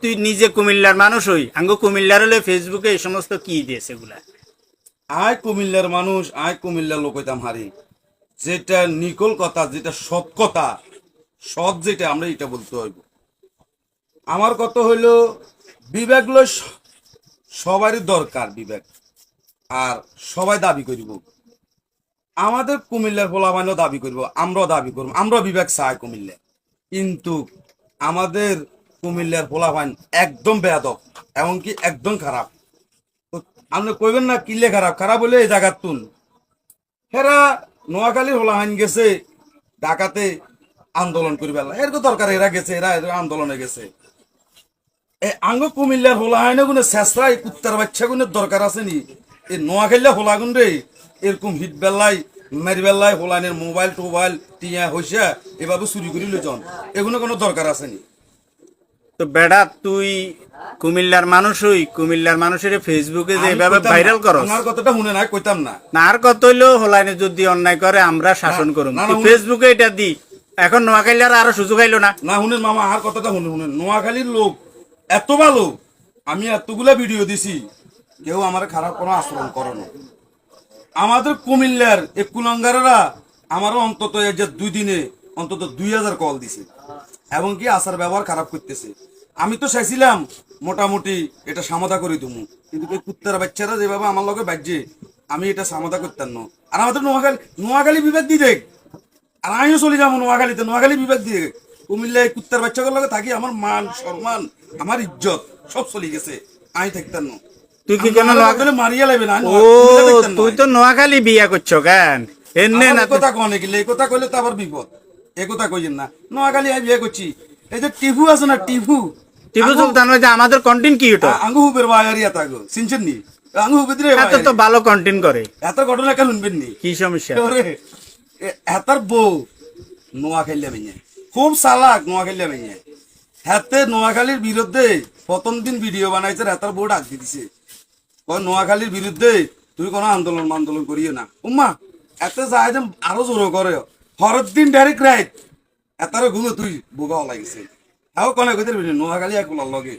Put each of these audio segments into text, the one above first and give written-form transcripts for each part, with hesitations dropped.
তুই নিজে কুমিল্লার মানুষ হই আঙ্গো কুমিল্লার হলে ফেসবুকে এই সমস্ত কি দিয়েছে এগুলা? আয় কুমিল্লার মানুষ, আয় কুমিল্লার লোক হইতাম হারি, যেটা নিকল কথা, যেটা সৎ কথা, সৎ যেটা আমরা এটা বলতে হইব। আমার কথা হইলো বিবেক লই সবারই দরকার বিবেক, আর সবাই দাবি করিব। আমাদের কুমিল্লার পোলাপানও দাবি করব, আমরাও দাবি করব, আমরাও বিবেক চাই কুমিল্লা। কিন্তু আমাদের কুমিল্লার পোলাপান একদম বেয়াদব, এমনকি একদম খারাপ। তো আপনি কইবেন না কিলে খারাপ, খারাপ হলে এই জায়গার তুন হেরা নোয়াখালীর হোলাহান গেছে ঢাকাতে আন্দোলন করিবার, এর তো দরকার, এরা গেছে, এরা আন্দোলনে গেছে। আঙ্গ কুমিল্লার হোলাহানে গুনে শেষরাই কুত্তার বাচ্চা গুনের দরকার আছে নি? এই নোয়াখালীর হোলাগুন রে এরকম হিট বেল্লাই মেরি বেল্লাই হোলানের মোবাইল টোবাইল টিয়া হইসা এভাবে চুরি করি লইজন, এগুলো কোনো দরকার আছে নি? তো বেড়া তুই কুমিল্লার মানুষ হই কুমিল্লার মানুষের ফেসবুকে যে এভাবে ভাইরাল করস, আমার কথাটা শুনে না, কইতাম না। না আর কত হইলো হলাইনে যদি অন্যায় করে আমরা শাসন করুম, না, তুই না, ফেসবুকে এটা দি। এখন নোয়াখালীর আরো সুযোগ আইলো না? না শুনেন মামা, আর কথাটা শুনে শুনেন, নোয়াখালীর লোক এত ভালো, আমি এতগুলা ভিডিও দিছি, কেউ আমার খারাপ কোনো আচরণ করে না। আমাদের কুমিল্লার এই কুলাঙ্গারেরা আমারও অন্তত এই যে 2 দিনে অন্তত 2000 কল দিছে, এবং কি আচার ব্যবহার খারাপ করতেছে। আমি তো চাইছিলাম মোটামুটি এটা সমাধা করে দেবো, কিন্তু এই কুত্তার বাচ্চারা যেভাবে আমার লগে বাজছে, আমি এটা সমাধা করতাম না। আর আমাদের নোয়াখালী বিভাগ দিয়ে দেখ, আর আমিও চলে যাবো নোয়াখালীতে, নোয়াখালী বিভাগ দিয়ে কুমিল্লায় কুত্তার বাচ্চাগুলোর লগে থাকি, আমার মান সম্মান আমার ইজ্জত সব চলে গেছে, আমি থাকতাম না। তুই কি কোনো মারিয়া লাগবে না? ও তুই তো নোয়াখালী বিয়া করছো কেন? এনে না কথা কনে গেলে এই কথা কইলে তো আবার বিপদ, এ কথা কইছেন না। নোয়াখালী আমি বিয়ে করছি, এই যে টিভু আছে না, টিভু টিপু সুলতান ওই যে আমাদের কন্টেন্ট কি ওটা? আঙ্গু হুবের বায়ারিয়া তাগো সিনছেন নি? আঙ্গু হুবের রে এত তো ভালো কন্টেন্ট করে, এত ঘটনা কেন শুনবেন নি? কি সমস্যা? ওরে এতার বউ নোয়াখালী মেয়ে খুব চালাক, নোয়াখালী মেয়ে হাতে নোয়াখালীর বিরুদ্ধে প্রথম দিন ভিডিও বানাইছে, এতার বউ ডাক দিছে, ওই নোয়াখালীর বিরুদ্ধে তুই কোনো আন্দোলন করিও না। উম্মা এত যায় যে আরো জোর করে হরের দিন ডাইরেক্ট রাইট এতারও ঘুমে তুই বোগাও লাগিছে। হ্যাঁ কনে কইতে নোয়াখালী এক লগে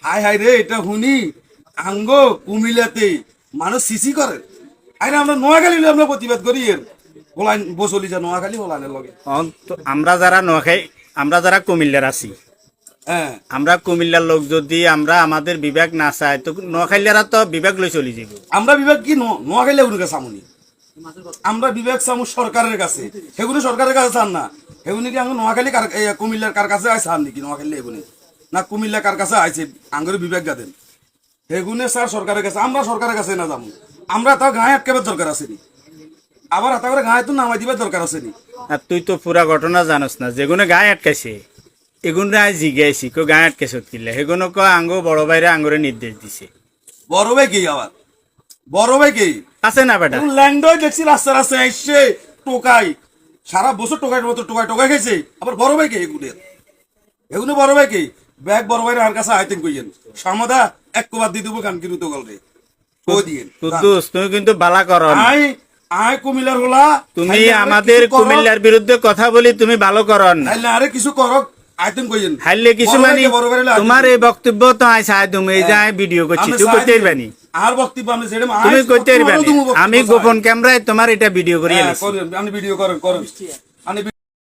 হাই হাই রে, এটা শুনি আঙ্গ কুমিল্লাতে মানুষ সিসি করে, আরে আমরা নোয়াখালী আমরা প্রতিবাদ করি, এর হোলাইন বসলি যা নোয়াখালী হোলানের লগে। আমরা যারা নোয়াখালী, আমরা যারা কুমিল্লার আছি, হ্যাঁ আমরা কুমিল্লার লোক যদি আমরা আমাদের বিবেক না চাই, তো নোয়াখালীরা তো বিবেক লই চলে যাব। আমরা বিবেক কি নোয়াখালী এগুলোকে চামুনি, আমরা বিবেক চামু সরকারের কাছে, সেগুলো সরকারের কাছে চান না। সেগুলি কি আমি নোয়াখালী কুমিল্লার কার কাছে আয় চান নাকি? নোয়াখালী এগুলি না কুমিল্লা কার কাছে আইছে আঙ্গুর বিবেক গাদেন, সেগুনে স্যার সরকারের কাছে, আমরা সরকারের কাছে না যাবো। আমরা তাও গায়ে আটকাবার দরকার আছে নি, আবার হাতা করে গায়ে তো নামাই দিবার দরকার আছে নি। আর তুই তো পুরা ঘটনা জানোস না, যেগুলো গায়ে আটকাইছে এগুলো আজ জিজ্ঞাসি কেউ গায়ে আটকাইছে কিনলে, সেগুলো ক আঙ্গো বড় ভাইরা আঙ্গুরে নির্দেশ দিছে। বড় ভাই কি আবার বড় ভাই কি আছে না বেটা? ল্যান্ডই দেখছি রাস্তা রাস্তায় এসছে টোকাই, সারা বছর টোকাইয়ের মতো টোকাই খাইছে, আবার বড় ভাই কে এগুলো বড় ভাই কি ব্যাগ বড় ভাইয়ের আর কাছে আইতেন কইয়েন সমাদা এক কোবার দিয়ে দেবো গান কিরু তো গলরে কই দিয়েন। কুদ্দুস তুমি কিন্তু বালা করো না। আই কুমিল্লার হলা, তুমি আমাদের কুমিল্লার বিরুদ্ধে কথা বলি, তুমি ভালো করো না। আরে কিছু করক আইতেন কইয়েন, হাইলে কিছু মানে তোমার এই বক্তব্য তো আই চাই, তুমি এই যে ভিডিও করছি তুই করতে পারবানি, আর বক্তব্য আমি সেটা তুমি করতে পারবানি। আমি গোপন ক্যামেরায় তোমার এটা ভিডিও করিয়ে আমি ভিডিও করেন আমি